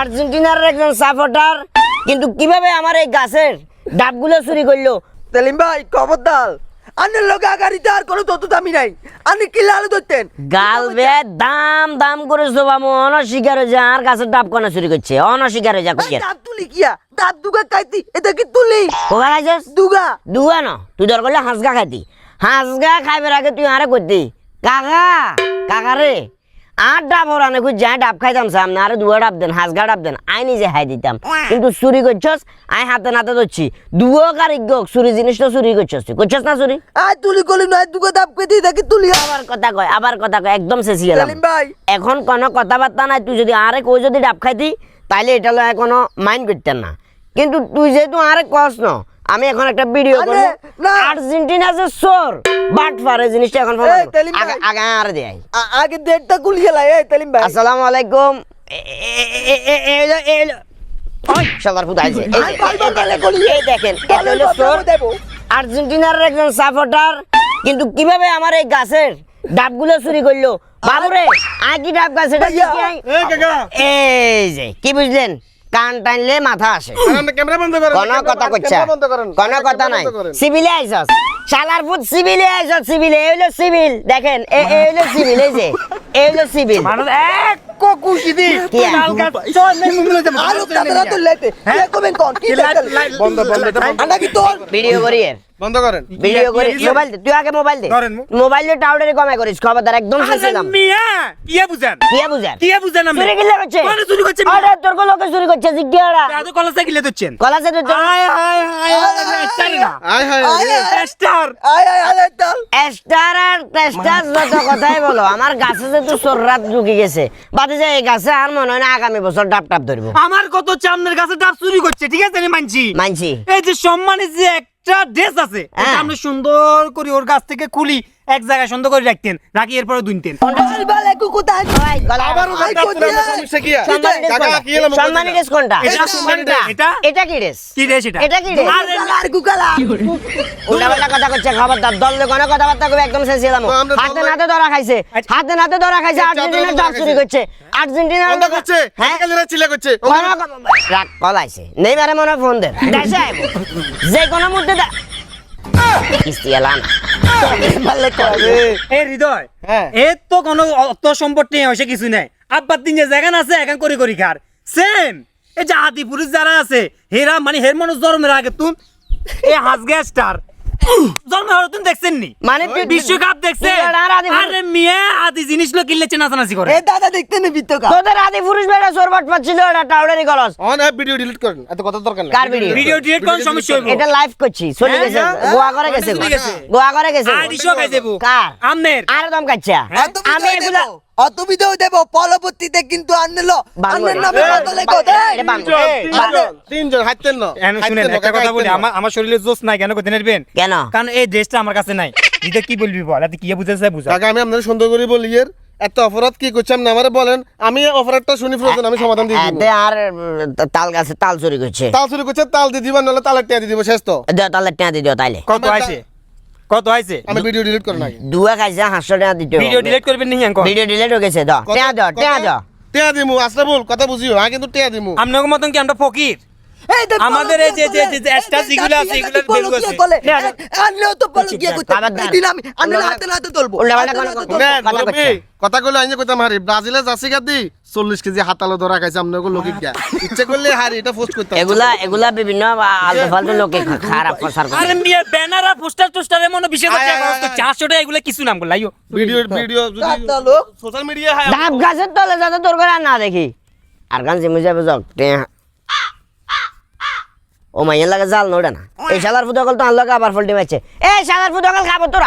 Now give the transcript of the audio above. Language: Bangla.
আর্জেন্টিনার একজন সাপোর্টার, কিন্তু কিভাবে আমার এই গাছের ডাবগুলো চুরি করলো? সেলিম ভাই খবরদার, আনের লোক আগারিতে আর কোনো তত দামি নাই। আনি কি লালু ধরতেন গাল বে দাম দাম করে জবামু অনস্বীকার হয়ে যা, আর গাছের ডাব কোনা চুরি করছে, অনস্বীকার হয়ে যা কইয়া দাঁত তুলি কিয়া দাঁত দুগা খাইতি, এটা কি তুলি কোকা খাইছস? দুগা দুয়া ন তুই দর করলে হাঁসগা খাইতি, হাঁসগা খাইবার আগে তুই আরে করতি কাকা কাকা রে আর ডাব হরানে খুঁজ যাই ডাব খাইতাম সামনে, আরে দুয়া ডাব দেন, হাঁসগা ডাব দেন, আই নিজে খাই দিতাম। কিন্তু চুরি করছস, আই হাতে নাতে ধরছি দুয়ো কারিগ চুরি জিনিসটা চুরি করছস, তুই করছস না চুরি? আয় তুলি কলি না দুগা দাব কইতি, এটা কি তুলি? আবার কথা কয়, আবার কথা কয়, একদম শেষি গেলাম। সেলিম ভাই এখন কোনো কথাবার্তা নাই, তুই যদি আরে কই যদি ডাব খাইতি তাইলে এটা লয় কোনো মাইন্ড করতেন না, কিন্তু তুই যেহেতু আরে কস ন, আমি এখন একটা ভিডিও আরে, করব না। আর্জেন্টিনা যে সোর বাট ফারে জিনিসটা এখন এই, তেলিম ভাই। আগে আরে দেই। আগে দেড়টা গুলি গেলা। এই সেলিম ভাই আসসালামু আলাইকুম। ওই শালার ফুট আইছে। আই বারবার গালে গলি। এই দেখেন, এটা হলো সোর আর্জেন্টিনার একজন সাপোর্টার, কিন্তু কিভাবে আমার এই গাছের ডাবগুলো চুরি করলো? বাবুরে আই কি ডাব গাছ এটা ভাইয়া। এই কাকা এই যে কি বুঝলেন, কান টানলে মাথা আসে। ক্যামেরা বন্ধ করেন, কোন কথা কইছা, ক্যামেরা বন্ধ করেন, কোন কথা নাই। বন্ধ করেন। সিভিলে আইছস, শালার ফুট সিভিলে আইছস, সিভিলে এই হলো সিভিল। দেখেন এই হলো সিভিল, এই যে এই হলো সিভিল। মানুষ এক কুকুশি দি কি আর? লাল গাছ চল নেই মুমিলে যাব আলু তাতরা তো লেতে কে কমেন কোন কি বন্ধ বন্ধ এটা বন্ধ। আনা কি তোর ভিডিও করি এর বন্ধ করেন। ভিডিও করি। মোবাইল দে, তুই আগে মোবাইল দে। ধরেন মু। মোবাইল দিয়ে টাউডারে কমে করিস, খবরদার একদম শেষিলাম। মিয়া ইয়া বুঝান কি বুঝার কিয়া বুঝান আমি চুরি কিল্লা করছে? কোন চুরি করছে? আরে তোর কো লোকে চুরি করছে জিজ্ঞাসা। এত কলা সাইকেলে দিচ্ছেন কলাসে তো হায় হায় হায় স্টার না আয় হায় স্টার আয় আয় আয় তাল স্টার আর টেস্টার যত কথাই বলো, আমার গাছে যে তো সররাত ঢুকে গেছে, বাদে যে এই গাছে আর মনে হয় না আগামী বছর ডাব টাপ ধরবো। আমার কত চামনের কাছে ডাব চুরি করছে, ঠিক আছে আমি মানছি। মানছি এই যে সম্মানের যে একটা ড্রেস আছে, হ্যাঁ। এটা আপনি সুন্দর করে ওর গাছ থেকে খুলি এক জায়গায় সুন্দর করে রাখতেন, রাখি এরপরে দুইতেন। আল বালে কু কোথায় আবারও আই ডাব কোথায়? পুরানো সমস্যা কি আর? সম্মানী ড্রেস কাকা, কোনটা? কি এলাম? সম্মানী ড্রেস কোনটা? এটা সম্মানী ড্রেস, এটা? এটা কি ড্রেস? কি রে সেটা? এটা কি রে? আরে আর গুকালা উল্টাপাল্টা কথা করছে, খবরদার দলে কোনো কথাবার্তা কবে একদম শেষিলাম। তো আমরা হাতে দলে- নাতে ধরা খাইছে, আচ্ছা। হাতে নাতে ধরা খাইছে, এই আর্জেন্টিনার চাদর ডাব চুরি ধরা করছে, আর্জেন্টিনার বন্ধ করছে, হ্যাঁ হাতকালিরা চিল্লা করছে। রাখ কল আইছে, নেইমারে মনে হয় ফোন দে, দেশে আইবো যে কোনো মুহূর্তে কিস্তি এলাম। মারলে কয় এই হৃদয়, হ্যাঁ। এর তো কোনো অর্থ সম্পদ নেই, হয়েছে কিছু নাই। আব্বার দিন যে জায়গা আছে এখন করি করি খার সেম। এই যে আদি পুরুষ যারা আছে হেরা মানে হের মানুষ জন্মের আগে তুন এই হাজগা স্টার জন্মের আগে তুন দেখছেন নি? মানে তুই বিশ্বকাপ দেখছে? তুই আর আদি পুরুষ- আরে মিয়া আদি জিনিস লো কিনলে নাচানাচি করে। এ দাদা দেখতে নে বিত্তকা তোদের আদি পুরুষ বেড়া চোরবাট পাচ্ছিল, এটা টাউডারি গলস। অন অ্যাপ ভিডিও ডিলিট করেন, এত কথা দরকার নাই। কার ভিডিও? ভিডিও ডিলিট কোন সমস্যা হইব? এটা লাইভ করছি, চলে হ্যাঁ, গেছে, হ্যাঁ। গোয়া করে গেছে, চলে গেছে। গোয়া করে গেছে। আর ইসো খাই দেবো কার? আমনের আরে দম কাচ্চা অত আমি ভিডিও এগুলা দেব অত ভিডিও দেব পরবর্তীতে কিন্তু আনলো বাংলা- আন্নের নামে এই, বদলে কো দে এটা বাংলা। তিনজন হাঁটতেন না। এখন শুনেন হাঁটতেন না, একটা কাকা, কথা বলি, হাঁটতেন না। আমার শরীরে জোশ নাই কেন করতে নেবেন? কেন? কারণ এই ড্রেসটা আমার কাছে নাই। এটা কি বলবি বল, এত কি বুঝাতে বুঝা। কাকা, আমি আপনাদের সুন্দর করে বলি এর এত অপরাধ কি করছে আপনি আমারে বলেন, আমি অপরাধটা শুনি প্রয়োজন, আমি সমাধান দিয়ে দিব। এতে আর তাল গাছে তাল চুরি করছে, তাল চুরি করছে, তাল দিয়ে দিবেন, নাহলে তালের টিয়া দিয়ে দিব, শেষ তো। দেও তালে টিয়া দিও তাইলে। কত আইছে কত আইছে? আমি ভিডিও ডিলিট করেন আগে। দুয়া খাইছে 500 টাকা দিতে হবে। ভিডিও ডিলিট করবেন নি এখন? ভিডিও ডিলিট হয়ে গেছে, দাও টিয়া দাও টিয়া দাও। টিয়া দিমু, আশরাফুল কথা বুঝিও, হ্যাঁ কিন্তু টিয়া দিমু। আপনার মতন কি আমরা ফকির? এই দে আমাদের এই যে স্টার যেগুলো আছে এগুলোর বেলু আছে। আনলেও তো বল গিয়ে করতে খবরদার। দিন আমি আনলে হাতে নাতে তুলবো উল্টাপাল্টা কোনো হাতে নাতে কথা- তুলবো। নেন, কথা মুরব্বি, কচ্ছা। কথা কইলে আইনে কইতাম হারি ব্রাজিলে যাচ্ছি গাদি 40 কেজি হাতালো ধরা খাইছে আপনাকে লোকে গিয়া ইচ্ছে করলে হারি এটা পোস্ট করতে এগুলা বিভিন্ন আলতু ফালতু লোকে খারাপ প্রচার করে। আরে মিয়া ব্যানার আর পোস্টার টোস্টার এমন বিশেষ আয়, টাকা খরচ তো আয়, 400 টাকা এগুলো কিছু নাম বল লাইও। ভিডিও যদি হাতালো সোশ্যাল মিডিয়া হাই ডাব গাছের তলে যাতে তোর করে আর না দেখি আর গান জিমে যাবে যাক ও মাইয়ের লাগে জাল নোড়ে না এই শালার ফুটকল তো আনলো আবার ফল্টি মারছে এই শালার ফুটকল খাবো তোরা